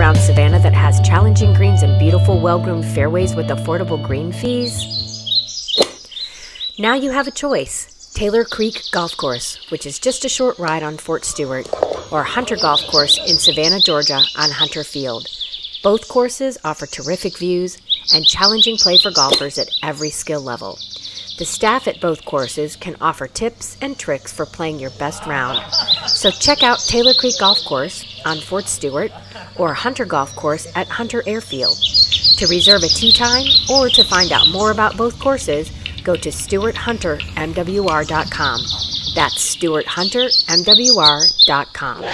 around Savannah that has challenging greens and beautiful, well-groomed fairways with affordable green fees? Now you have a choice. Taylor Creek Golf Course, which is just a short ride on Fort Stewart, or Hunter Golf Course in Savannah, Georgia on Hunter Field. Both courses offer terrific views and challenging play for golfers at every skill level. The staff at both courses can offer tips and tricks for playing your best round. So check out Taylor Creek Golf Course on Fort Stewart or Hunter Golf Course at Hunter Airfield. To reserve a tee time or to find out more about both courses, go to StuartHunterMWR.com. That's StuartHunterMWR.com.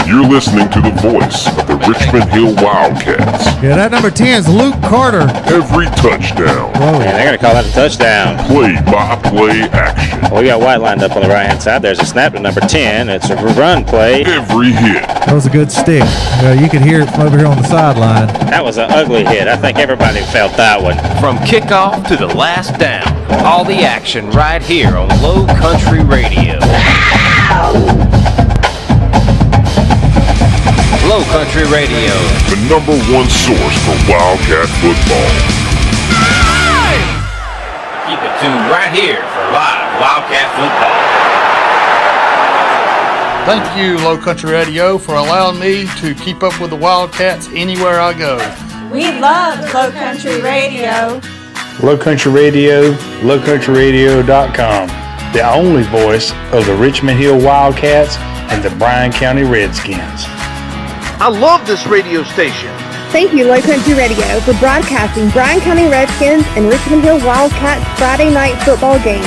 You're listening to the voice of the Richmond Hill Wildcats. Yeah, that number 10 is Luke Carter. Every touchdown. Whoa. Man, they're going to call that a touchdown. Play-by-play action. Well, we got White lined up on the right-hand side. There's a snap to number 10. It's a run play. Every hit. That was a good stick. You could hear it from over here on the sideline. That was an ugly hit. I think everybody felt that one. From kickoff to the last down, all the action right here on Low Country Radio. Low Country Radio, the #1 source for Wildcat football. Keep it tuned right here for live Wildcat football. Thank you, Low Country Radio, for allowing me to keep up with the Wildcats anywhere I go. We love Low Country Radio. Low Country Radio, lowcountryradio.com, the only voice of the Richmond Hill Wildcats and the Bryan County Redskins. I love this radio station. Thank you, Low Country Radio, for broadcasting Bryan County Redskins and Richmond Hill Wildcats Friday night football games.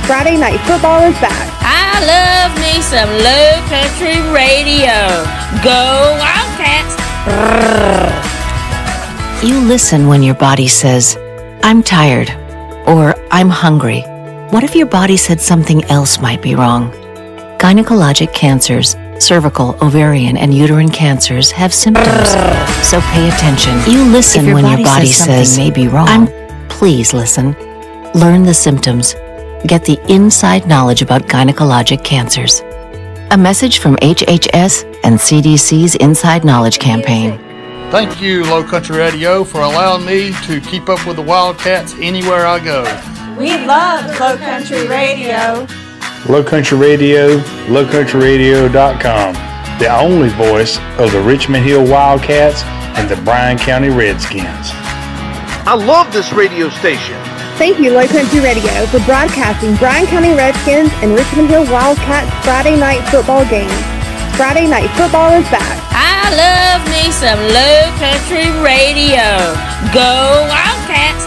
Friday night football is back. I love me some Low Country Radio. Go Wildcats! You listen when your body says, I'm tired, or I'm hungry. What if your body said something else might be wrong? Gynecologic cancers, cervical, ovarian, and uterine cancers have symptoms, so pay attention. You listen when your body says something may be wrong. Please listen. Learn the symptoms. Get the inside knowledge about gynecologic cancers. A message from RHHS and CDC's Inside Knowledge Campaign. Thank you, Low Country Radio, for allowing me to keep up with the Wildcats anywhere I go. We love Low Country Radio. Low Country Radio, lowcountryradio.com, the only voice of the Richmond Hill Wildcats and the Bryan County Redskins. I love this radio station. Thank you, Low Country Radio, for broadcasting Bryan County Redskins and Richmond Hill Wildcats Friday night football games. Friday night football is back. I love me some Low Country Radio. Go Wildcats!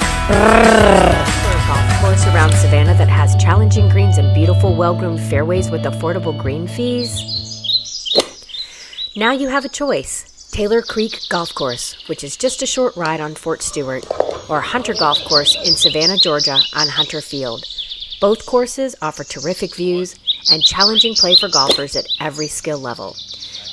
Course around Savannah that has challenging greens and beautiful, well-groomed fairways with affordable green fees? Now you have a choice. Taylor Creek Golf Course, which is just a short ride on Fort Stewart, or Hunter Golf Course in Savannah, Georgia on Hunter Field. Both courses offer terrific views and challenging play for golfers at every skill level.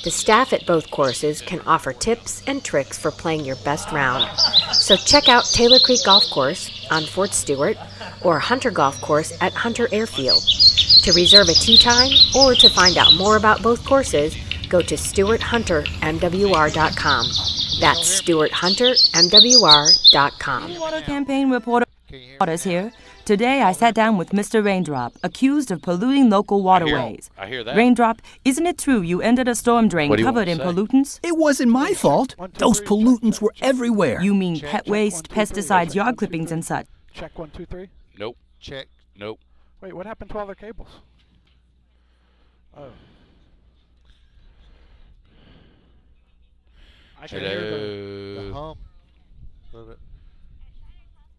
The staff at both courses can offer tips and tricks for playing your best round. So check out Taylor Creek Golf Course on Fort Stewart or Hunter Golf Course at Hunter Airfield. To reserve a tee time or to find out more about both courses, go to StuartHunterMWR.com. That's StuartHunterMWR.com. Water campaign reporters here. Today I sat down with Mr. Raindrop, accused of polluting local waterways. I hear that. Raindrop, isn't it true you entered a storm drain covered in pollutants? It wasn't my fault. Those pollutants were everywhere. You mean pet waste, pesticides, yard clippings, and such? Check 1, 2, 3. Nope. Check. Nope. Wait, what happened to all the cables? Oh. I can hear the hum. A little bit.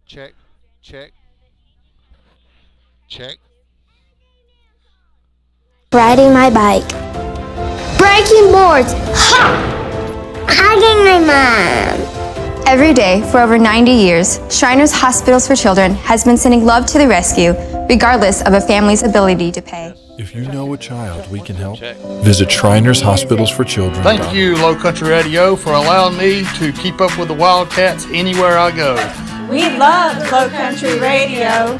Check. Check. Check. Riding my bike. Breaking boards. Ha! Hugging my mom. Every day for over 90 years, Shriners Hospitals for Children has been sending love to the rescue, regardless of a family's ability to pay. If you know a child we can help, visit Shriners Hospitals for Children. Thank you, Low Country Radio, for allowing me to keep up with the Wildcats anywhere I go. We love Low Country Radio.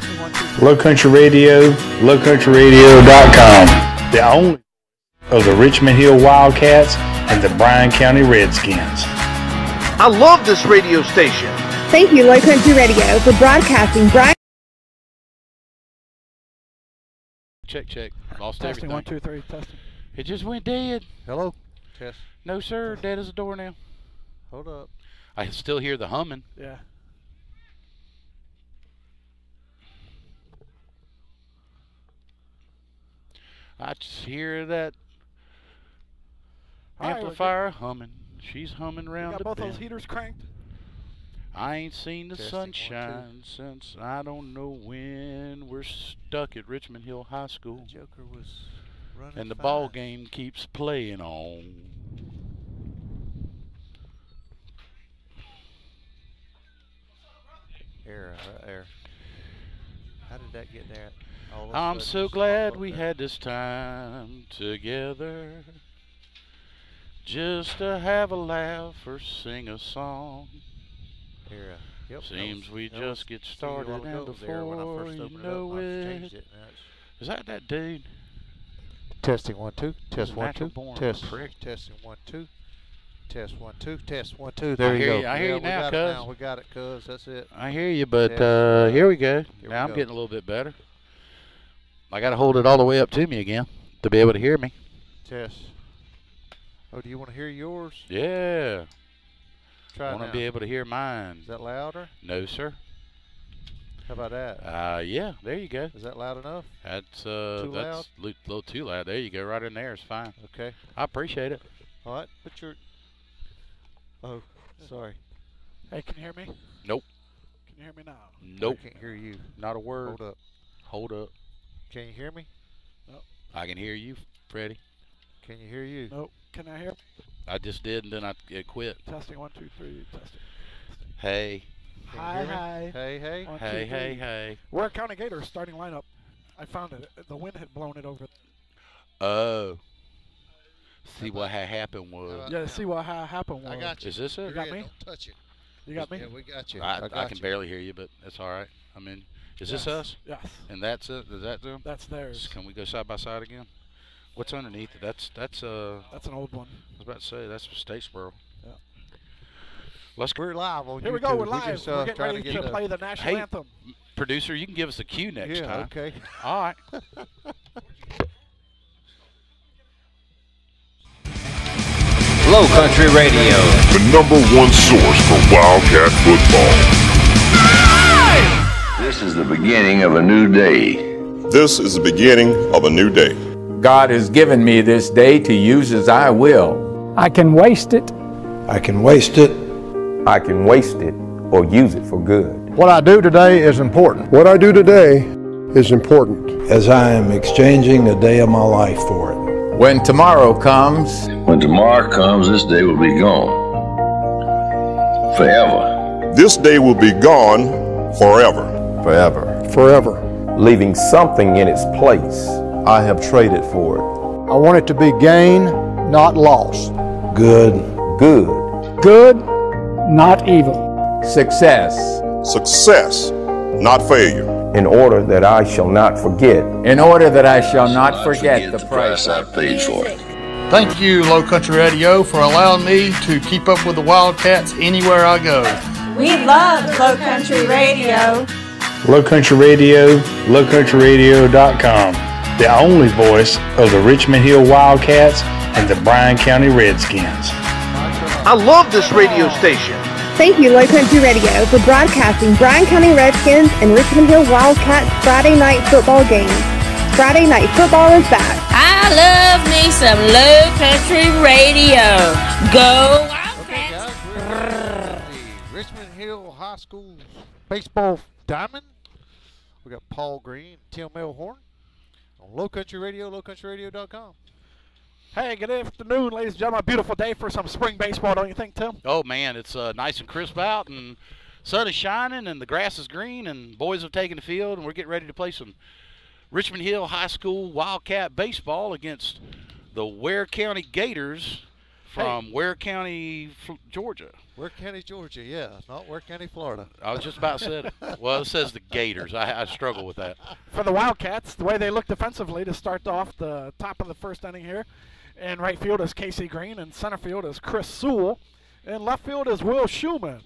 Low Country Radio, lowcountryradio.com, the only of the Richmond Hill Wildcats and the Bryan County Redskins. I love this radio station. Thank you, Low Country Radio, for broadcasting Bryan. Check, check. Lost Testing, everything. 1, 2, 3, testing. It just went dead. Hello? Test. No, sir. Dead as a door now. Hold up. I still hear the humming. Yeah. I just hear that All right, amplifier humming. She's humming You around got the both bend. those heaters cranked? I ain't seen the Testing, 1, 2. sunshine since I don't know when. We're stuck at Richmond Hill High School. The Joker was running And the fine. ball game keeps playing on. Air. How did that get there? All of a I'm sudden so it's glad popped up we there. had this time together, just to have a laugh or sing a song. Here, yep, Seems we that was just get a few started, while ago. and It was there when I before first you opened know it up, I've it, changed it. Now it's is that dude? testing 1, 2. Test He's a 1, natural 2. born Test. prick. Testing 1, 2. Test 1, 2. Test 1, 2. There you hear go. you. I hear you we now, got it cuz. now. We got it, cuz. That's it. I hear you, but Test. here we go. Here Now we I'm go. getting a little bit better. I got to hold it all the way up to me again to be able to hear me. Test. Oh, do you want to hear yours? Yeah. Try I it want to now. be able to hear mine. Is that louder? No, sir. How about that? Yeah, there you go. Is that loud enough? That's Too that's a little too loud. There you go, right in there. It's fine. Okay. I appreciate it. All right. Put your. Oh, sorry. Hey, can you hear me? Nope. Can you hear me now? Nope. I can't hear you. Not a word. Hold up. Hold up. Can you hear me? Nope. I can hear you, Freddie. Can you hear you? Nope. Can I hear? I just did, and then it quit. Testing 1, 2, 3. Testing. Hey. Can you Hi, hear me? hi. Hey, hey. 1, 2, Hey, 3. hey, hey. Ware County Gators starting lineup. I found it. The wind had blown it over. Oh. See what had happened was. Yeah, see what happened was. I got you. Is this it? You got me? Don't touch it. You got me? Yeah, we got you. I can barely hear you, but that's all right. I mean, is this us? Yes. And that's it? Is that them? That's theirs. Can we go side by side again? What's underneath it? That's an old one. I was about to say that's Statesboro. Yeah. Let's go. We're live on Here YouTube. we go. We're live. Just, We're getting trying ready to play the national Hey, anthem. Producer, you can give us a cue next Yeah, time. okay. All right. Low Country Radio. The #1 source for Wildcat football. This is the beginning of a new day. This is the beginning of a new day. God has given me this day to use as I will. I can waste it. I can waste it. I can waste it or use it for good. What I do today is important. What I do today is important. As I am exchanging a day of my life for it. When tomorrow comes, This day will be gone. Forever. This day will be gone forever. Forever. Forever. Leaving something in its place. I have traded for it. I want it to be gain, not loss. Good. Good. Good, not evil. Success. Success, not failure. In order that I shall not forget. In order that I shall not forget the price I paid for it. Thank you, Low Country Radio, for allowing me to keep up with the Wildcats anywhere I go. We love Low Country Radio. Low Country Radio, lowcountryradio.com. The only voice of the Richmond Hill Wildcats and the Bryan County Redskins. I love this radio station. Thank you, Low Country Radio, for broadcasting Bryan County Redskins and Richmond Hill Wildcats Friday night football games. Friday night football is back. I love me some Low Country Radio. Go Wildcats! Okay, guys, we're at the Richmond Hill High School baseball diamond. We got Paul Green, Tim Melhorn on Low Country Radio, lowcountryradio.com. Hey, good afternoon, ladies and gentlemen. Beautiful day for some spring baseball, don't you think, Tim? Oh man, it's nice and crisp out, and sun is shining, and the grass is green, and boys have taken the field, and we're getting ready to play some Richmond Hill High School Wildcat baseball against the Ware County Gators from Ware County, Georgia. Ware County, Georgia, yeah, not Ware County, Florida. I was just about to say it. Well, it says the Gators. I struggle with that. For the Wildcats, the way they look defensively to start off the top of the first inning here In right field is Casey Green. In center field is Chris Sewell. In left field is Will Schumann.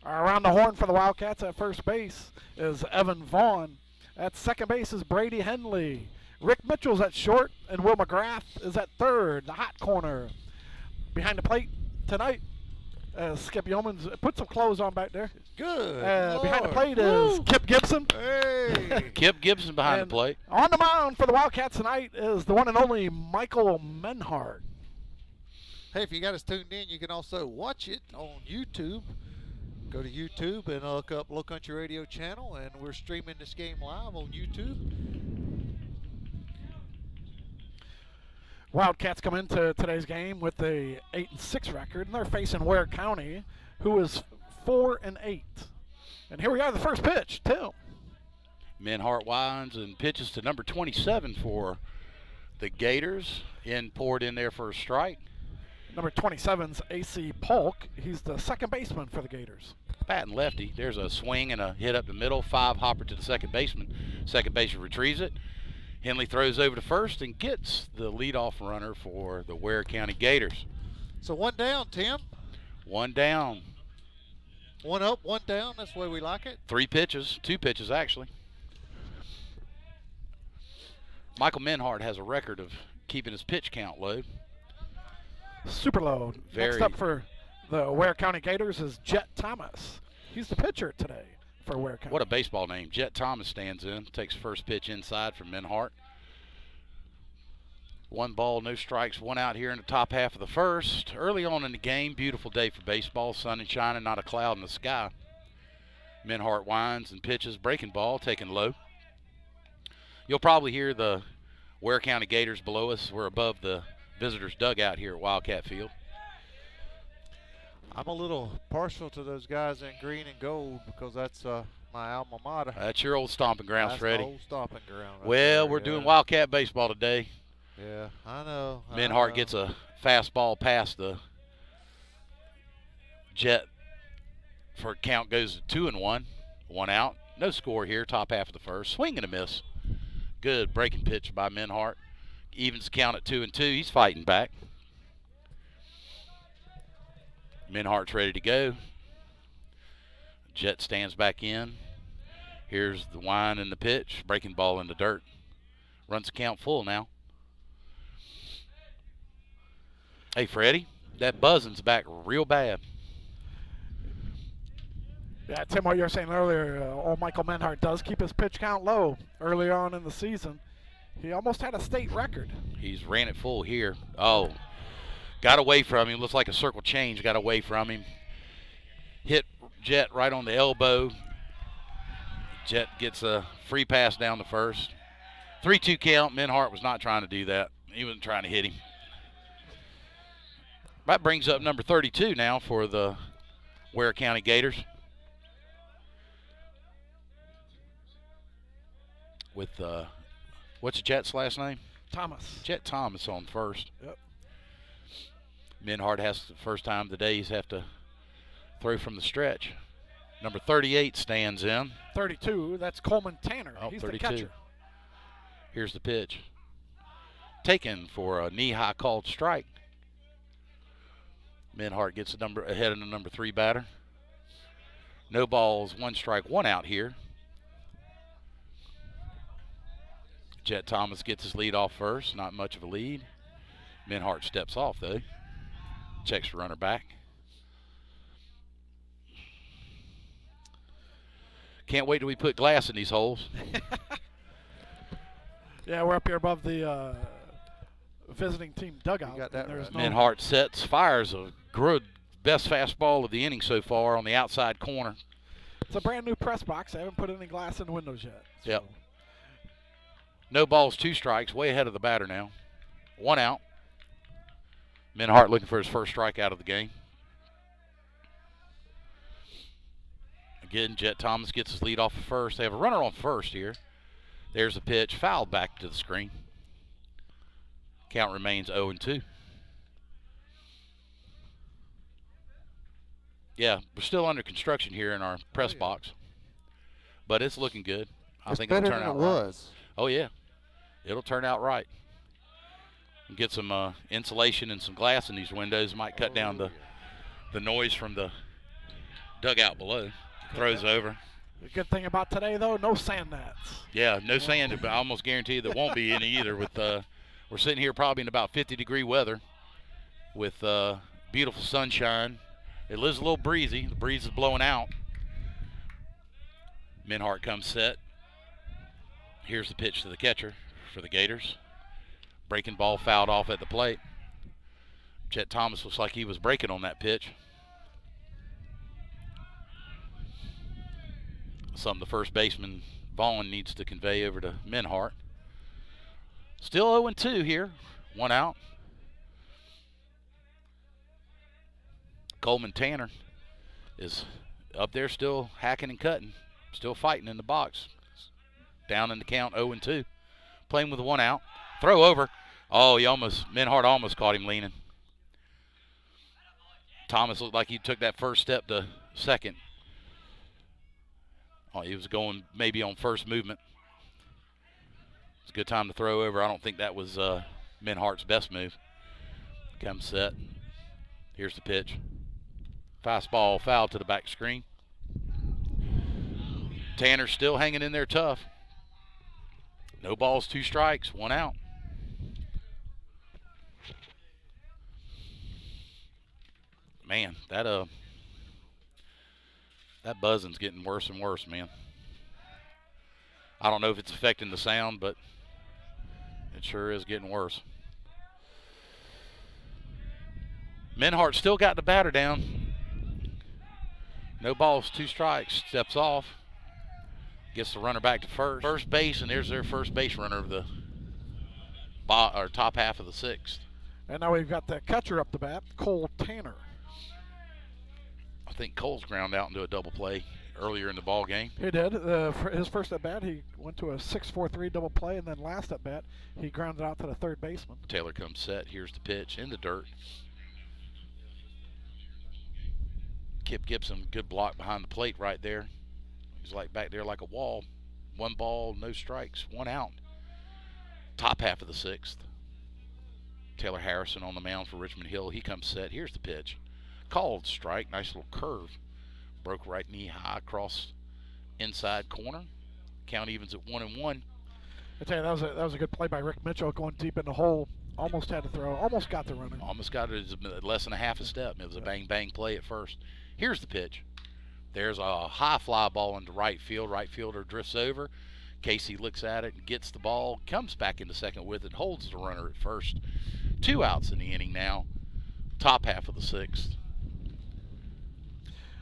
Around the horn for the Wildcats at first base is Evan Vaughn. At second base is Brady Henley. Rick Mitchell's at short, and Will McGrath is at third, the hot corner. Behind the plate tonight, Skip Yeomans put some clothes on back there. Good. Behind the plate is Kip Gibson. Hey. Kip Gibson behind the plate. On the mound for the Wildcats tonight is the one and only Michael Menhart. Hey, if you got us tuned in, you can also watch it on YouTube. Go to YouTube and look up Low Country Radio channel, and we're streaming this game live on YouTube. Wildcats come into today's game with a 8-6 record, and they're facing Ware County, who is 4-8. And here we are, the first pitch, Tim. Menhart winds and pitches to number 27 for the Gators. Poured in there for a strike. Number 27's A.C. Polk. He's the second baseman for the Gators. Batting lefty. There's a swing and a hit up the middle. 5-hopper to the second baseman. Second baseman retrieves it. Henley throws over to first and gets the leadoff runner for the Ware County Gators. So one down, Tim. One down. One up, one down. That's the way we like it. 2 pitches actually. Michael Menhart has a record of keeping his pitch count low. Super low. Next up for the Ware County Gators is Jet Thomas. He's the pitcher today for Ware County. What a baseball name. Jet Thomas stands in, takes first pitch inside from Menhart. 1 ball, no strikes, 1 out here in the top half of the first. Early on in the game, beautiful day for baseball, sun and shining, not a cloud in the sky. Menhart winds and pitches, breaking ball, taken low. You'll probably hear the Ware County Gators below us. We're above the visitors' dugout here at Wildcat Field. I'm a little partial to those guys in green and gold because that's my alma mater. That's your old stomping grounds, Freddie. That's my old stomping ground. Right well, there, we're doing Wildcat baseball today. Yeah, I know. Menhart gets a fastball past the Jet. For count goes to 2-1. 1 out. No score here, top half of the first. Swing and a miss. Good breaking pitch by Menhart. Evens the count at 2-2. He's fighting back. Menhart's ready to go. Jet stands back in. Here's the wind and the pitch. Breaking ball in the dirt. Runs the count full now. Hey, Freddie, that buzzing's back real bad. Yeah, Tim, what you were saying earlier, old Michael Menhart does keep his pitch count low early on in the season. He almost had a state record. He's ran it full here. Oh, got away from him. Looks like a circle change. Got away from him. Hit Jet right on the elbow. Jet gets a free pass down the first. 3-2 count. Menhart was not trying to do that. He wasn't trying to hit him. That brings up number 32 now for the Ware County Gators. With, what's Jet's last name? Thomas. Jet Thomas on first. Yep. Menhart has the first time today he's have to throw from the stretch. Number 38 stands in. 32, that's Coleman Tanner. Oh, He's 32. the catcher. Here's the pitch. Taken for a knee-high called strike. Menhart gets ahead of the number 3 batter. No balls, 1 strike, 1 out here. Jet Thomas gets his lead off first, not much of a lead. Menhart steps off though. Checks the runner back. Can't wait till we put glass in these holes. Yeah, we're up here above the visiting team dugout. Got that right. Menhart sets, fires a good, best fastball of the inning so far on the outside corner. It's a brand new press box. I haven't put any glass in the windows yet. So. Yep. No balls, 2 strikes, way ahead of the batter now. 1 out. Menhart looking for his first strikeout of the game. Again, Jet Thomas gets his lead off of first. They have a runner on first here. There's a pitch, fouled back to the screen. Count remains 0-2. Yeah, we're still under construction here in our press box, but it's looking good. I think it'll turn out right. was. Oh yeah, it'll turn out right. Get some insulation and some glass in these windows. Might cut down the noise from the dugout below. Throws over. The good thing about today, though, no sand nets. Yeah, no sand, but I almost guarantee you there won't be any either. With we're sitting here probably in about 50-degree weather with beautiful sunshine. It is a little breezy. The breeze is blowing out. Minhart comes set. Here's the pitch to the catcher for the Gators. Breaking ball fouled off at the plate. Chet Thomas looks like he was breaking on that pitch. Something the first baseman, Vaughn, needs to convey over to Minhart. Still 0-2 here. 1 out. Coleman Tanner is up there still hacking and cutting. Still fighting in the box. Down in the count, 0-2. Playing with 1 out. Throw over. Oh, Minhart almost caught him leaning. Thomas looked like he took that first step to second. Oh, he was going maybe on first movement. It's a good time to throw over. I don't think that was Minhart's best move. Comes set. Here's the pitch. Fastball foul to the back screen. Tanner's still hanging in there tough. No balls, 2 strikes, 1 out. Man, that buzzing's getting worse and worse, man. I don't know if it's affecting the sound, but it sure is getting worse. Minhart still got the batter down. No balls, 2 strikes. Steps off. Gets the runner back to first base, and there's their first base runner of the top half of the 6th. And now we've got the catcher up the bat, Cole Tanner. I think Cole's ground out into a double play earlier in the ball game. He did. For his first at bat, he went to a 6-4-3 double play, and then last at bat, he grounded out to the third baseman. Taylor comes set. Here's the pitch in the dirt. Kip Gibson, good block behind the plate right there. He's like back there like a wall. 1 ball, no strikes, 1 out. Top half of the 6th. Taylor Harrison on the mound for Richmond Hill. He comes set. Here's the pitch. Called strike. Nice little curve. Broke right knee high across inside corner. Count evens at 1-1. I tell you, that was a good play by Rick Mitchell, going deep in the hole. Almost had to throw. Almost got the runner. Almost got it. Less than a half a step. It was a bang-bang play at first. Here's the pitch. There's a high fly ball into right field. Right fielder drifts over. Casey looks at it and gets the ball. Comes back into second with it. Holds the runner at first. 2 outs in the inning now. Top half of the 6th.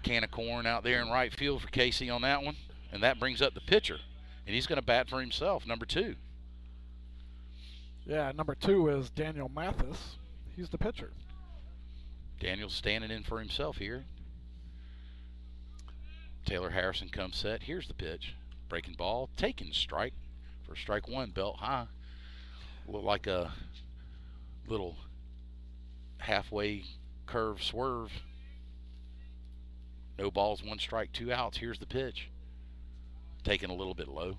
Can of corn out there in right field for Casey on that one. And that brings up the pitcher. And he's going to bat for himself, number 2. Yeah, number 2 is Daniel Mathis. He's the pitcher. Daniel's standing in for himself here. Taylor Harrison comes set. Here's the pitch. Breaking ball. Taking strike for strike 1. Belt high. Look like a little halfway curve swerve. No balls, 1 strike, 2 outs. Here's the pitch. Taken a little bit low.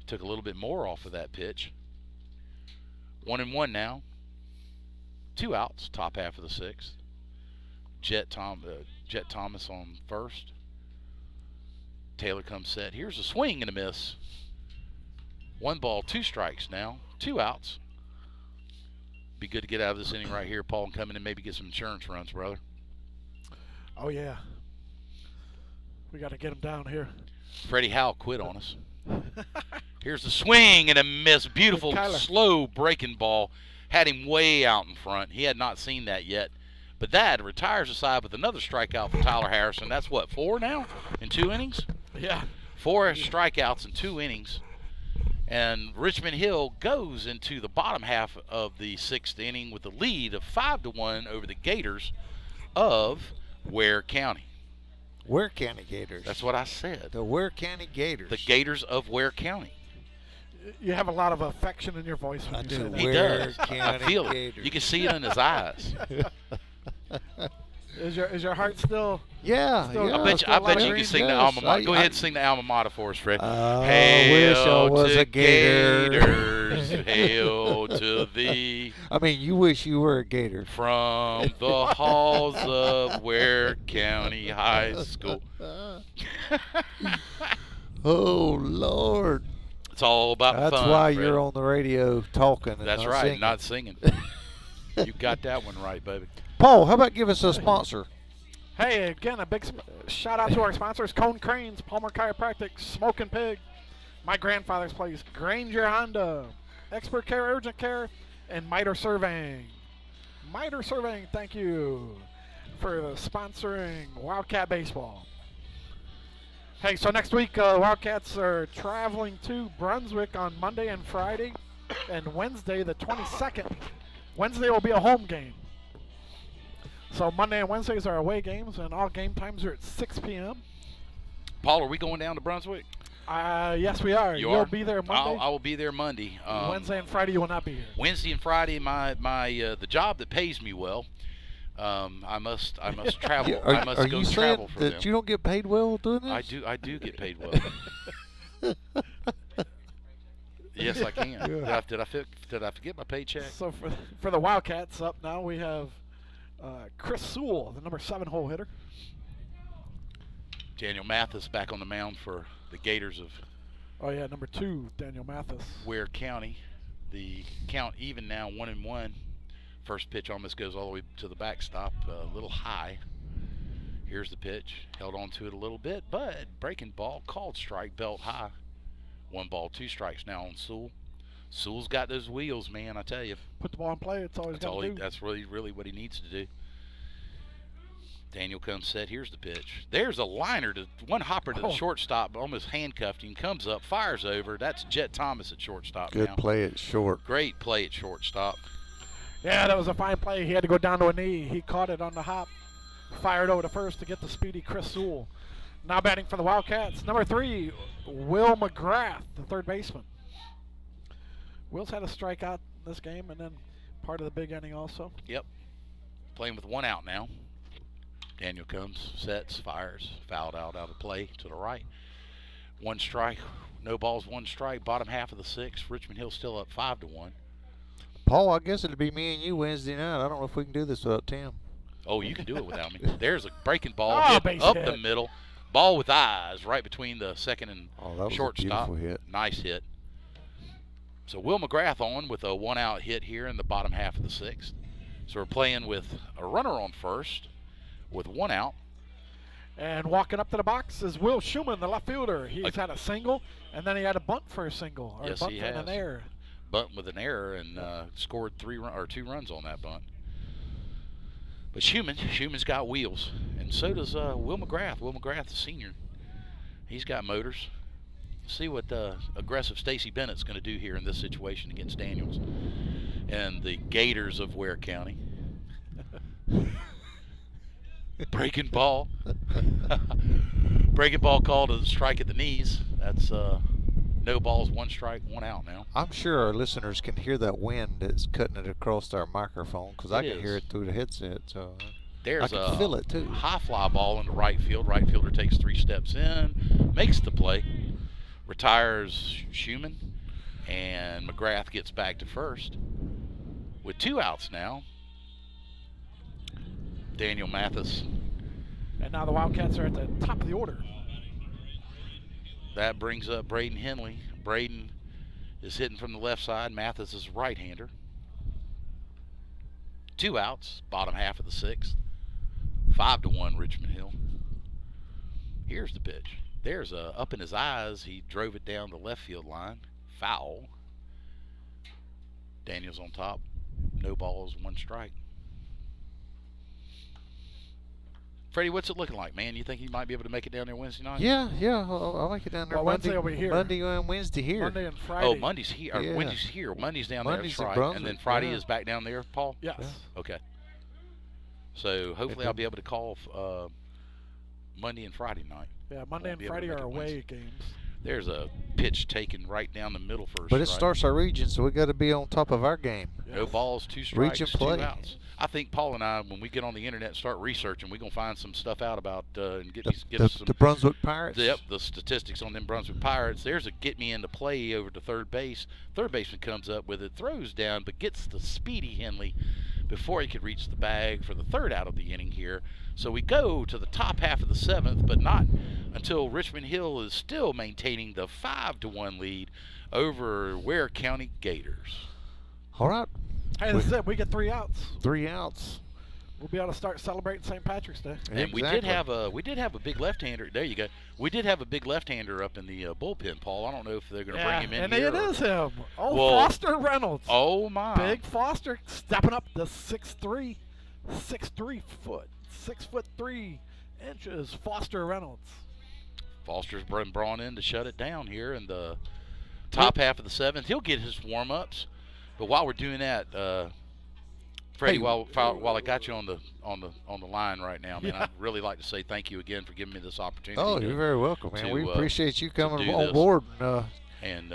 Took a little bit more off of that pitch. 1-1 now. 2 outs, top half of the 6th. Jet Thomas on first. Taylor comes set. Here's a swing and a miss. 1 ball, 2 strikes now. 2 outs. Be good to get out of this inning right here, Paul, and come in and maybe get some insurance runs, brother. Oh, yeah. We got to get him down here. Freddie Howe quit on us. Here's the swing and a miss. Beautiful, slow breaking ball. Had him way out in front. He had not seen that yet. But that retires aside with another strikeout for Tyler Harrison. That's what, 4 now in 2 innings? Yeah. 4 strikeouts in 2 innings. And Richmond Hill goes into the bottom half of the 6th inning with a lead of 5-1 over the Gators of Ware County. Ware County Gators. That's what I said. The Ware County Gators. The Gators of Ware County. You have a lot of affection in your voice when you say that. He does. I feel it. You can see it in his eyes. Is your heart still? Yeah. I bet you can sing the alma mater. Go ahead and sing the alma mater for us, Fred. Wish I was a gator. Gators, hail to thee. I mean, you wish you were a gator. From the halls of Ware County High School. Oh, Lord. It's all about fun. That's why Fred. you're on the radio talking and That's not right, singing. not singing. You got that one right, baby. Paul, how about give us a sponsor? Hey, again, a big shout out to our sponsors, Cone Cranes, Palmer Chiropractic, Smoking Pig, my grandfather's place, Granger Honda, Expert Care, Urgent Care, and Miter Surveying. Miter Surveying, thank you for sponsoring Wildcat Baseball. Hey, so next week, Wildcats are traveling to Brunswick on Monday and Friday, and Wednesday, the 22nd. Wednesday will be a home game. So Monday and Wednesdays are away games, and all game times are at 6 p.m. Paul, are we going down to Brunswick? Yes, we are. You'll be there Monday? I will be there Monday. Wednesday and Friday you will not be here. Wednesday and Friday, the job that pays me well, I must travel. I must go travel for them. You don't get paid well doing this? I do get paid well. Yes, I can. Yeah. Did I forget my paycheck? So for the Wildcats up now, we have Chris Sewell, the number 7 hole hitter. Daniel Mathis back on the mound for the Gators of. Oh yeah, number 2, Daniel Mathis. Ware County. The count even now, 1-1. First pitch almost goes all the way to the backstop, a little high. Here's the pitch. Held on to it a little bit, but breaking ball, called strike, belt high. 1 ball, 2 strikes now on Sewell. Sewell's got those wheels, man, I tell you. Put the ball in play, it's always got to do. That's really what he needs to do. Daniel comes set. Here's the pitch. There's a liner to one hopper to the shortstop, almost handcuffed him. Comes up, fires over. That's Jet Thomas at shortstop. Good now. play at short. Great play at shortstop. Yeah, that was a fine play. He had to go down to a knee. He caught it on the hop. Fired over to first to get the speedy Chris Sewell. Now batting for the Wildcats, number 3, Will McGrath, the third baseman. Will's had a strikeout this game and then part of the big inning also. Yep. Playing with 1 out now. Daniel comes, sets, fires, fouled out of play to the right. 1 strike, no balls, 1 strike. Bottom half of the 6th. Richmond Hill still up 5-1. Paul, I guess it'll be me and you Wednesday night. I don't know if we can do this without Tim. Oh, you can do it without me. There's a breaking ball hit up the middle. Ball with eyes right between the second and shortstop. A beautiful hit. Nice hit. So Will McGrath on with a 1 out hit here in the bottom half of the 6th. So we're playing with a runner on first with 1 out. And walking up to the box is Will Schumann, the left fielder. He's had a single, and then he had a bunt for a single. Or yes, bunt he for has. an error. Bunt with an error and scored 2 runs on that bunt. But Schumann's got wheels, and so does Will McGrath. Will McGrath, the senior, he's got motors. See what aggressive Stacy Bennett's going to do here in this situation against Daniels and the Gators of Ware County. Breaking ball. Breaking ball called a strike at the knees. That's no balls, 1 strike, 1 out now. I'm sure our listeners can hear that wind that's cutting it across our microphone because I can hear it through the headset. So there's I can feel it too. High fly ball into right field. Right fielder takes 3 steps in, makes the play, retires Schumann, and McGrath gets back to first with 2 outs now. Daniel Mathis. And now the Wildcats are at the top of the order. That brings up Braden Henley. Braden is hitting from the left side. Mathis is right-hander. 2 outs, bottom half of the 6th. 5-1 Richmond Hill. Here's the pitch. There's a up in his eyes. He drove it down the left field line. Foul. Daniels on top. No balls, 1 strike. Freddie, what's it looking like, man? You think he might be able to make it down there Wednesday night? Yeah, I'll make it down there. Well, Wednesday will be here. Monday and Wednesday here. Monday and Friday. Oh, Monday's here. Yeah. Wednesday's here. Monday's down there. That's right. And then Friday is back down there, Paul? Yes. Yeah. Okay. So hopefully I'll be able to call Monday and Friday night. Yeah, Monday and Friday are away games. There's a pitch taken right down the middle for a But it strike. starts our region, so we got to be on top of our game. No balls, 2 strikes, Region 2 play. outs. I think Paul and I, when we get on the internet and start researching, we're going to find some stuff out about and get us some. The Brunswick Pirates? Yep, the statistics on them Brunswick Pirates. There's a get me into play over to third base. Third baseman comes up with it, throws down, but gets the speedy Henley before he could reach the bag for the 3rd out of the inning here. So we go to the top half of the 7th, but not until Richmond Hill is still maintaining the 5-1 lead over Ware County Gators. All right. Hey, this is it. We get 3 outs. 3 outs. We'll be able to start celebrating St. Patrick's Day. And Exactly. we did have a big left-hander. There you go. We did have a big left-hander up in the bullpen, Paul. I don't know if they're going to bring him in and here. it is him. Oh, Well, Foster Reynolds. Oh my. Big Foster stepping up to 6'3", 6'3" Foster Reynolds. Foster's been brought in to shut it down here in the top half of the 7th. He'll get his warm-ups, but while we're doing that, Freddie, while I got you on the line right now, man, I'd really like to say thank you again for giving me this opportunity. Oh, you're very welcome, man. We appreciate you coming on board. And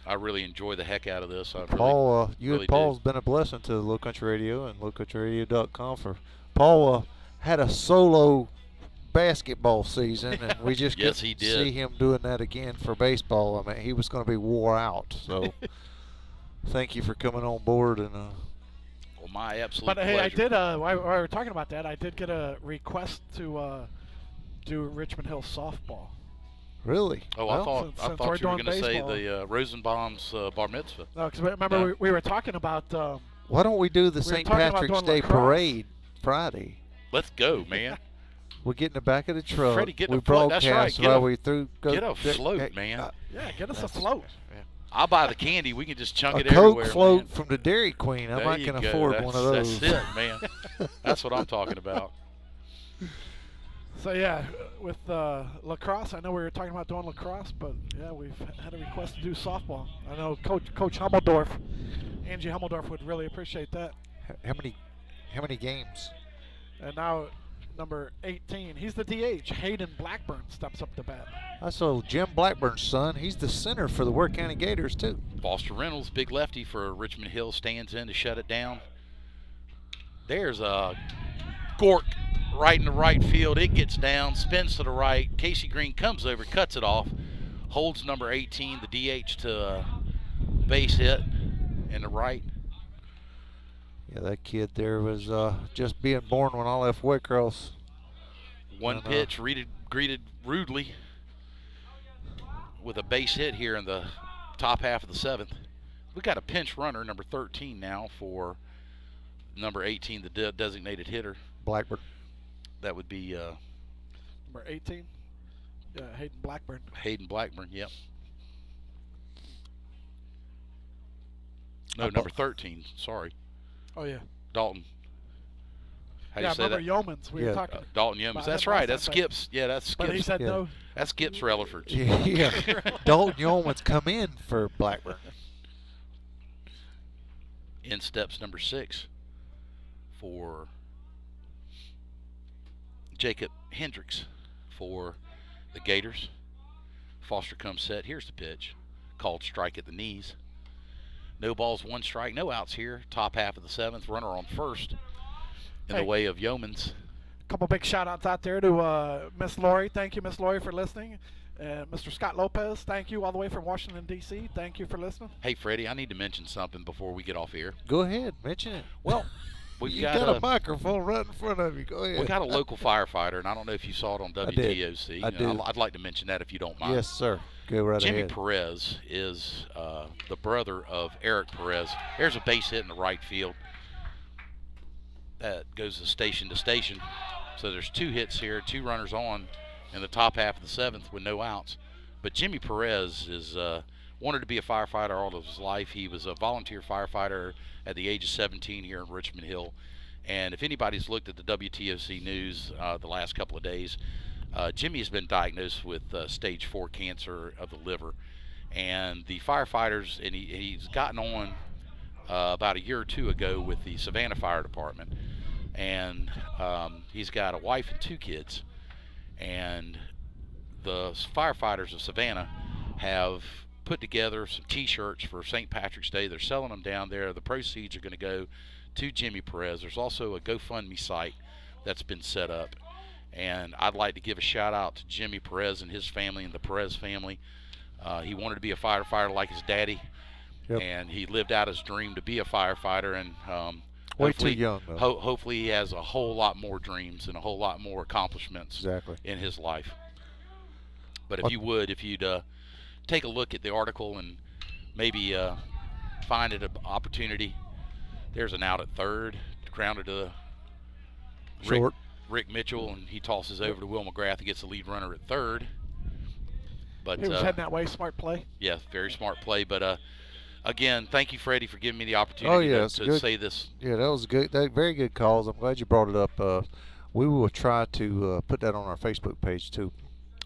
I really enjoy the heck out of this. Paul, you really and Paul's been a blessing to Low Country Radio and lowcountryradio.com. For Paul had a solo basketball season, and we just yes, couldn't he did. see him doing that again for baseball. I mean, he was going to be wore out. So, thank you for coming on board. And well, my absolute But pleasure. hey, I did. While we were talking about that, I did get a request to do Richmond Hill softball. Really? Oh, well, I thought you were going to say the Rosenbaum's bar mitzvah. No, because remember we were talking about. Why don't we do the St. Patrick's Day parade Friday? Let's go, man. We're getting the back of the truck. Freddie, get we a float. broadcast That's right. while we through. Get a float, man. Yeah, get us a float. I'll buy the candy. We can just chunk it Coke everywhere. float man. from the Dairy Queen. I There might you can go. afford one of those. That's it, man. That's what I'm talking about. So yeah, with lacrosse, I know we were talking about doing lacrosse, but yeah, we've had a request to do softball. I know Coach Hummeldorf, Angie Hummeldorf, would really appreciate that. How many games? And now number 18, he's the DH. Hayden Blackburn steps up to bat. That's old Jim Blackburn's son. He's the center for the Ware County Gators too. Foster Reynolds, big lefty for Richmond Hill, stands in to shut it down. There's a Gork right in the right field. It gets down, spins to the right. Casey Green comes over, cuts it off, holds number 18, the DH, to a base hit in the right. Yeah, that kid there was just being born when I left Waycross. One pitch greeted rudely with a base hit here in the top half of the 7th. We got a pinch runner, number 13 now, for number 18, the designated hitter. Blackburn. That would be number 18. Yeah, Hayden Blackburn. Hayden Blackburn, yep. No, number 13. Sorry. Oh yeah. Dalton. How do you say remember that? Yeomans. We were talking. Dalton Yeomans. That's right. That's Skips. Yeah, that's Skips. But he said no. That's Skips Relaford. Yeah. Dalton Yeomans come in for Blackburn. In steps number 6 for Jacob Hendricks for the Gators. Foster comes set. Here's the pitch. Called strike at the knees. No balls, 1 strike, no outs here. Top half of the 7th. Runner on first in the way of Yeomans. A couple big shout-outs out there to Miss Lori. Thank you, Miss Lori, for listening. And Mr. Scott Lopez, thank you all the way from Washington, D.C. Thank you for listening. Hey, Freddie, I need to mention something before we get off here. Go ahead, mention it. Well, we've you got a microphone right in front of you. Go ahead. We got a local firefighter, and I don't know if you saw it on WTOC. I did. I'd like to mention that if you don't mind. Yes, sir. Go right Jimmy ahead. Perez is the brother of Eric Perez. There's a base hit in the right field. That goes to station. So there's 2 hits here, 2 runners on in the top half of the 7th with no outs. But Jimmy Perez is wanted to be a firefighter all of his life. He was a volunteer firefighter at the age of 17 here in Richmond Hill. And if anybody's looked at the WTOC news the last couple of days, Jimmy has been diagnosed with stage 4 cancer of the liver. And the firefighters, and he's gotten on about a year or 2 ago with the Savannah Fire Department. And he's got a wife and 2 kids. And the firefighters of Savannah have put together some T-shirts for St. Patrick's Day. They're selling them down there. The proceeds are going to go to Jimmy Perez. There's also a GoFundMe site that's been set up. And I'd like to give a shout out to Jimmy Perez and his family and the Perez family. He wanted to be a firefighter like his daddy, and he lived out his dream to be a firefighter. And way too young, though. Hopefully he has a whole lot more dreams and a whole lot more accomplishments in his life. But if you'd take a look at the article and maybe find it an opportunity. There's an out at third, grounded to Rick Mitchell, and he tosses over to Will McGrath and gets the lead runner at third. But he was heading that way. Smart play. Yeah, very smart play. But again, thank you, Freddie, for giving me the opportunity to say this. Yeah, that was good. Very good calls. I'm glad you brought it up. We will try to put that on our Facebook page too.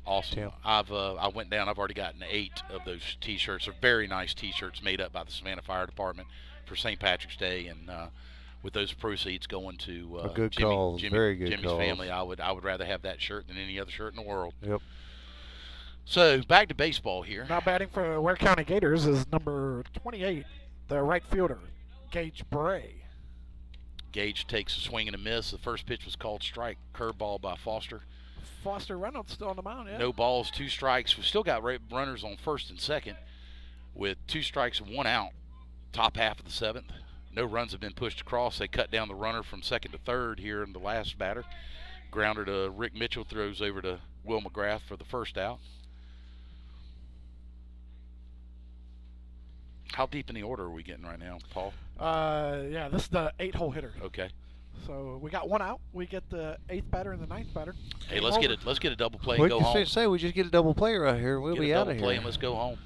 Awesome. Tim. I went down. I've already gotten 8 of those T-shirts. They're very nice T-shirts made up by the Savannah Fire Department for St. Patrick's Day, and with those proceeds going to Very good Jimmy's family, I would rather have that shirt than any other shirt in the world. Yep. So back to baseball here. Now batting for Ware County Gators is number 28, the right fielder, Gage Bray. Gage takes a swing and a miss. The first pitch was called strike. Curveball by Foster. Foster Reynolds still on the mound, yeah. No balls, 2 strikes. We've still got runners on first and second with 2 strikes and 1 out. Top half of the 7th. No runs have been pushed across. They cut down the runner from second to third here in the last batter. Grounder to Rick Mitchell, throws over to Will McGrath for the first out. How deep in the order are we getting right now, Paul? Yeah, this is the 8-hole hitter. Okay. So we got 1 out. We get the 8th batter and the 9th batter. Hey, let's get a double play and go home. Say we just get a double play right here. We'll be out of here. Play and let's go home.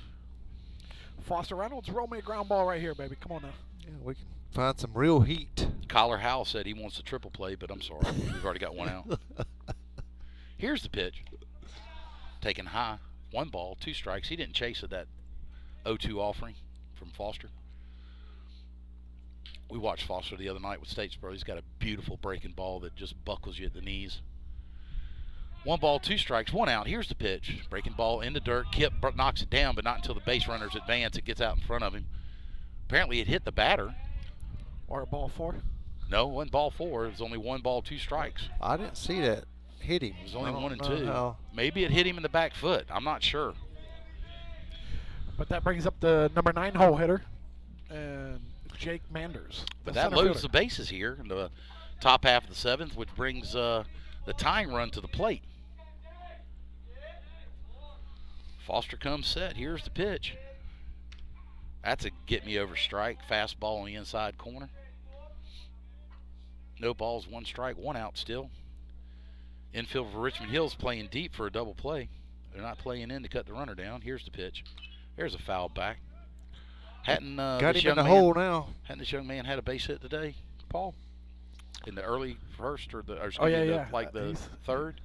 Foster Reynolds, roll me a ground ball right here, baby. Come on now. Yeah, we can find some real heat. Collar Howell said he wants a triple play, but I'm sorry. We've already got 1 out. Here's the pitch. Taken high. 1 ball, 2 strikes. He didn't chase at that 0-2 offering from Foster. We watched Foster the other night with Statesboro. He's got a beautiful breaking ball that just buckles you at the knees. 1 ball, 2 strikes, 1 out. Here's the pitch. Breaking ball in the dirt. Kip knocks it down, but not until the base runners advance. It gets out in front of him. Apparently it hit the batter. Or a ball 4? No, 1 ball 4. It was only 1 ball, 2 strikes. I didn't see that hit him. It was only 1 and 2. Maybe it hit him in the back foot. I'm not sure. But that brings up the number 9-hole hitter, and Jake Manders. But that loads the bases here in the top half of the 7th, which brings the tying run to the plate. Foster comes set. Here's the pitch. That's a get-me-over strike. Fastball on the inside corner. No balls, 1 strike, 1 out still. Infield for Richmond Hill's playing deep for a double play. They're not playing in to cut the runner down. Here's the pitch. There's a foul back. Hadn't got him in the hole now. Hadn't this young man had a base hit today, Paul? In the early first or the the third?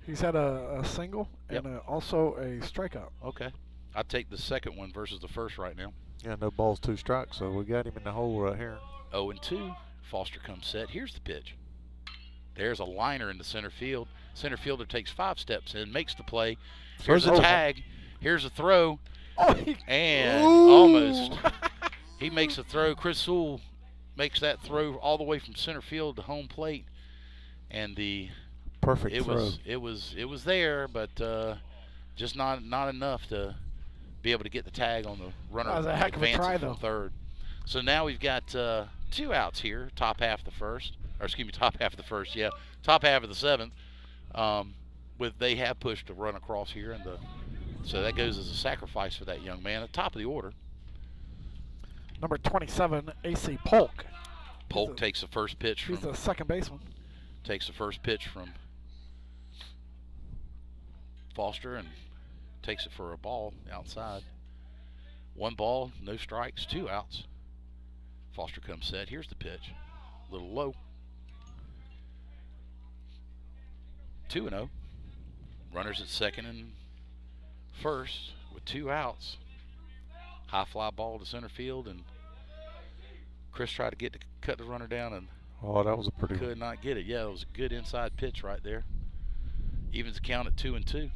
He's had a single and also a strikeout. Okay. I'd take the second one versus the first right now. Yeah, no balls, 2 strikes, so we got him in the hole right here. 0-2. Foster comes set. Here's the pitch. There's a liner in the center field. Center fielder takes 5 steps in, makes the play. Here's a tag. Here's a throw. And almost. He makes a throw. Chris Sewell makes that throw all the way from center field to home plate. And the perfect throw. It was there, but just not enough to be able to get the tag on the runner. That was a heck of a try, though. Third. So now we've got 2 outs here, top half of the first. Or excuse me, top half of the first, yeah. Top half of the 7th. They have pushed a run across here, and so that goes as a sacrifice for that young man at top of the order. Number 27, A.C. Polk. Polk takes the first pitch from. He's the second baseman. Takes the first pitch from Foster and takes it for a ball outside. 1 ball, no strikes, 2 outs. Foster comes set. Here's the pitch. A little low. 2-0. Runners at second and first with 2 outs. High fly ball to center field, and Chris tried to cut the runner down, and that was a pretty could not get it. Yeah, it was a good inside pitch right there. Evens the count at 2-2.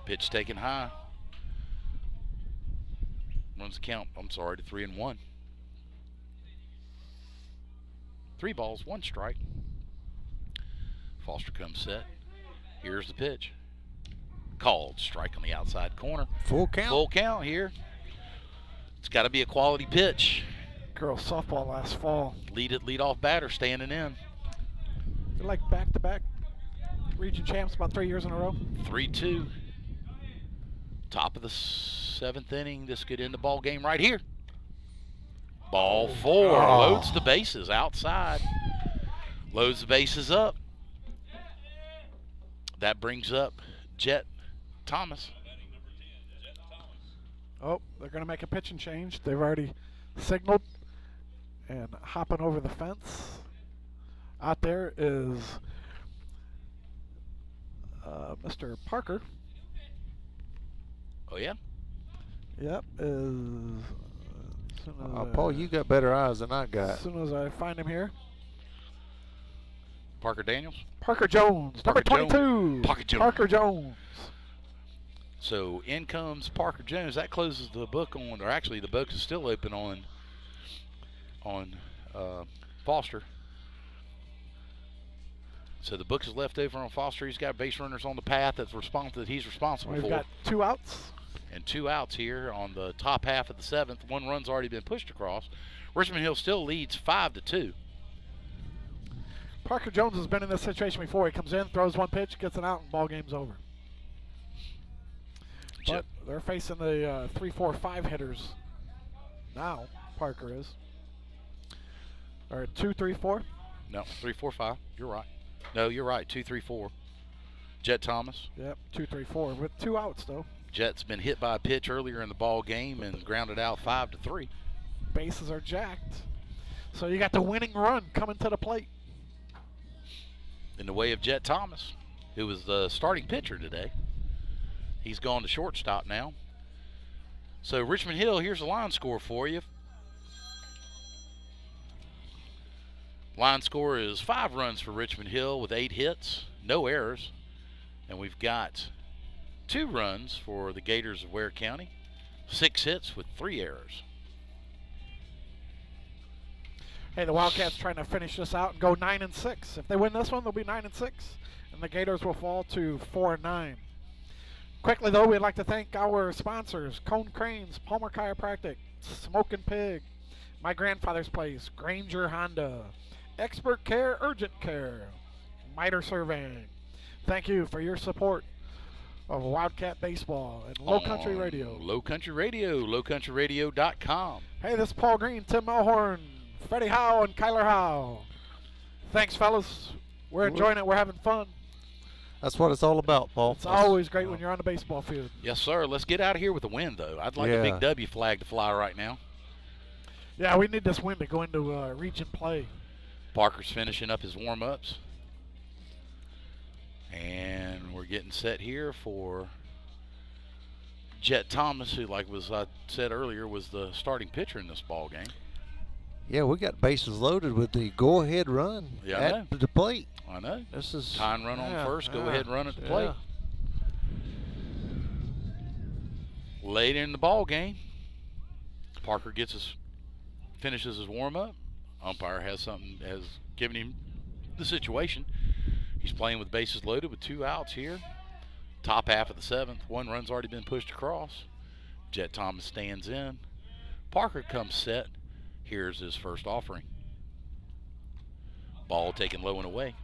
Pitch taken high. Runs the count, I'm sorry, to 3-1. 3 balls, 1 strike. Foster comes set. Here's the pitch. Called. Strike on the outside corner. Full count. Full count here. It's got to be a quality pitch. Girls softball last fall. Lead off batter standing in. They're like back-to-back region champs about 3 years in a row. 3-2. Top of the 7th inning. This could end the ball game right here. Ball 4. Loads the bases outside. Loads the bases up. That brings up Jet Thomas. Oh, they're going to make a pitching change. They've already signaled and hopping over the fence. Out there is Mr. Parker. Oh, yeah? Yep. Paul, you got better eyes than I got. As soon as I find him here. Parker Daniels? Parker Jones, number 22. Parker Jones. So in comes Parker Jones. That closes the book on, or actually the book is still open on Foster. So the book is left over on Foster. He's got base runners on the path that he's responsible for. We've got 2 outs. And 2 outs here on the top half of the 7th. 1 run's already been pushed across. Richmond Hill still leads 5-2. Parker Jones has been in this situation before. He comes in, throws 1 pitch, gets an out, and ball game's over. But they're facing the 3-4-5 hitters now. Parker is. All right, 2-3-4. No, 3-4-5. You're right. No, you're right. 2-3-4. Jet Thomas. Yep, 2-3-4 with 2 outs though. Jet's been hit by a pitch earlier in the ball game and grounded out 5-3. Bases are jacked. So you got the winning run coming to the plate. In the way of Jet Thomas, who was the starting pitcher today. He's gone to shortstop now. So Richmond Hill, here's the line score for you. Line score is 5 runs for Richmond Hill with 8 hits, no errors. And we've got 2 runs for the Gators of Ware County, 6 hits with 3 errors. Hey, the Wildcats trying to finish this out and go 9-6. If they win this one, they'll be 9-6, and the Gators will fall to 4-9. Quickly, though, we'd like to thank our sponsors, Cone Cranes, Palmer Chiropractic, Smokin' Pig, My Grandfather's Place, Granger Honda, Expert Care, Urgent Care, Miter Surveying. Thank you for your support of Wildcat Baseball and Low Country Radio. Low Country Radio, lowcountryradio.com. Hey, this is Paul Green, Tim Melhorn, Freddie Howe, and Kyler Howe. Thanks, fellas. We're enjoying it. We're having fun. That's what it's all about, Paul. It's always great when you're on the baseball field. Yes, sir. Let's get out of here with a win, though. I'd like a big W flag to fly right now. Yeah, we need this win to go into region play. Parker's finishing up his warm-ups. And we're getting set here for Jet Thomas, who, like I said earlier, was the starting pitcher in this ball game. Yeah, we got bases loaded with the go-ahead run at the plate. I know. This is tying run on first, go-ahead run at the plate. Late in the ball game, Parker finishes his warm-up. Umpire has given him the situation. He's playing with bases loaded with 2 outs here. Top half of the 7th. 1 run's already been pushed across. Jet Thomas stands in. Parker comes set. Here's his first offering. Ball taken low and away.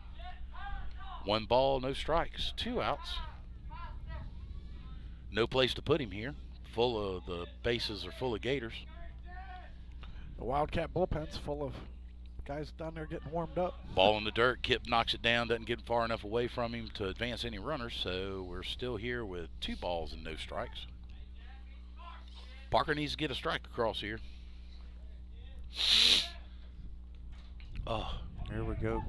1 ball, no strikes. 2 outs. No place to put him here. The bases are full of Gators. The Wildcat bullpen's full of guys down there getting warmed up. Ball in the dirt. Kip knocks it down. Doesn't get far enough away from him to advance any runners. So we're still here with 2 balls and no strikes. Parker needs to get a strike across here. Oh, here we go.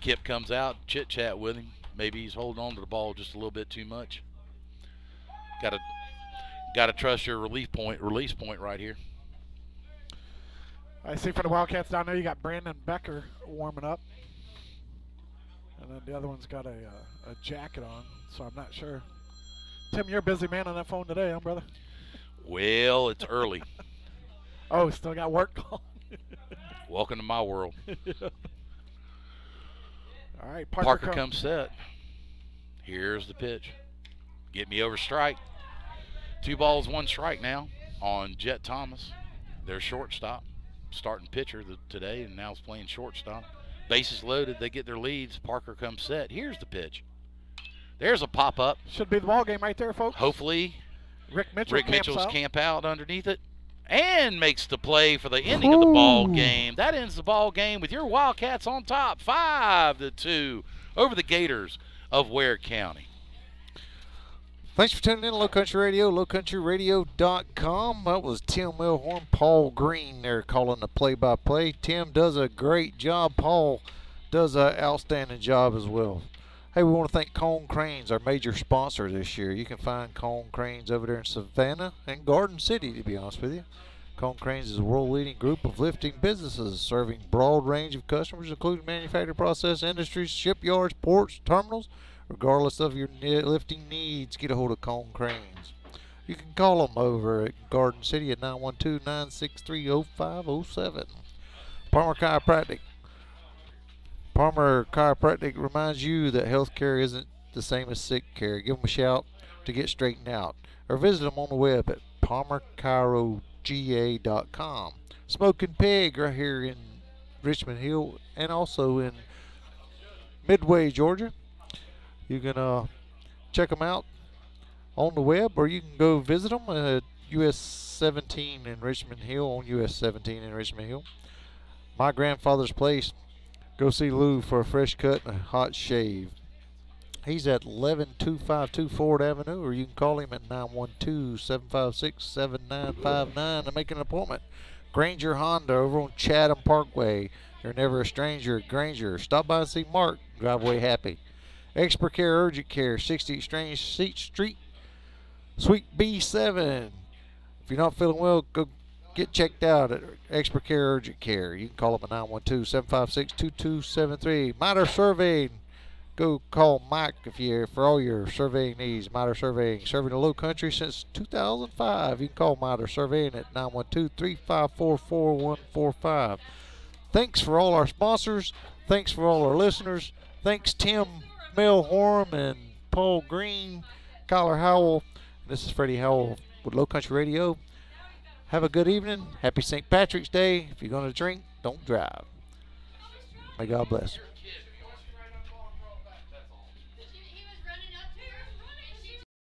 Kip comes out, chit-chat with him. Maybe he's holding on to the ball just a little bit too much. Got to trust your release point right here. I see for the Wildcats down there, you got Brandon Becker warming up. And then the other one's got a jacket on, so I'm not sure. Tim, you're a busy man on that phone today, huh, brother? Well, it's early. Oh, still got work going. Welcome to my world. All right, Parker comes set. Here's the pitch. Get me over strike. 2 balls, 1 strike now on Jet Thomas, their shortstop, starting pitcher today, and now is playing shortstop. Bases loaded. They get their leads. Parker comes set. Here's the pitch. There's a pop-up. Should be the ball game right there, folks. Hopefully, Rick Mitchell's camp out underneath it and makes the play for the ending of the ball game. That ends the ball game with your Wildcats on top, 5-2 over the Gators of Ware County. Thanks for tuning in to Low Country Radio, lowcountryradio.com. That was Tim Milhorn, Paul Green there calling the play-by-play. Tim does a great job. Paul does an outstanding job as well. Hey, we want to thank Cone Cranes, our major sponsor this year. You can find Cone Cranes over there in Savannah and Garden City, to be honest with you. Cone Cranes is a world-leading group of lifting businesses serving a broad range of customers, including manufacturing process industries, shipyards, ports, terminals. Regardless of your lifting needs, get a hold of Cone Cranes. You can call them over at Garden City at 912-963-0507. Palmer Chiropractic. Palmer Chiropractic reminds you that health care isn't the same as sick care. Give them a shout to get straightened out. Or visit them on the web at palmerchiroga.com. Smoking Pig right here in Richmond Hill and also in Midway, Georgia. You can check them out on the web, or you can go visit them at US 17 in Richmond Hill, on US 17 in Richmond Hill. My grandfather's place. Go see Lou for a fresh cut and a hot shave. He's at 11252 Ford Avenue, or you can call him at 912-756-7959 to make an appointment. Granger Honda over on Chatham Parkway. You're never a stranger at Granger. Stop by and see Mark. Drive away happy. Expert Care Urgent Care, 60 Exchange Street, Suite B7. If you're not feeling well, go get checked out at Expert Care Urgent Care. You can call them at 912-756-2273. Miter Surveying. Go call Mike for all your surveying needs. Miter Surveying, serving the Low Country since 2005. You can call Miter Surveying at 912-354-4145. Thanks for all our sponsors. Thanks for all our listeners. Thanks, Tim Milhorn and Paul Green, Kyler Howell. This is Freddie Howell with Low Country Radio. Have a good evening. Happy St. Patrick's Day. If you're going to drink, don't drive. May God bless.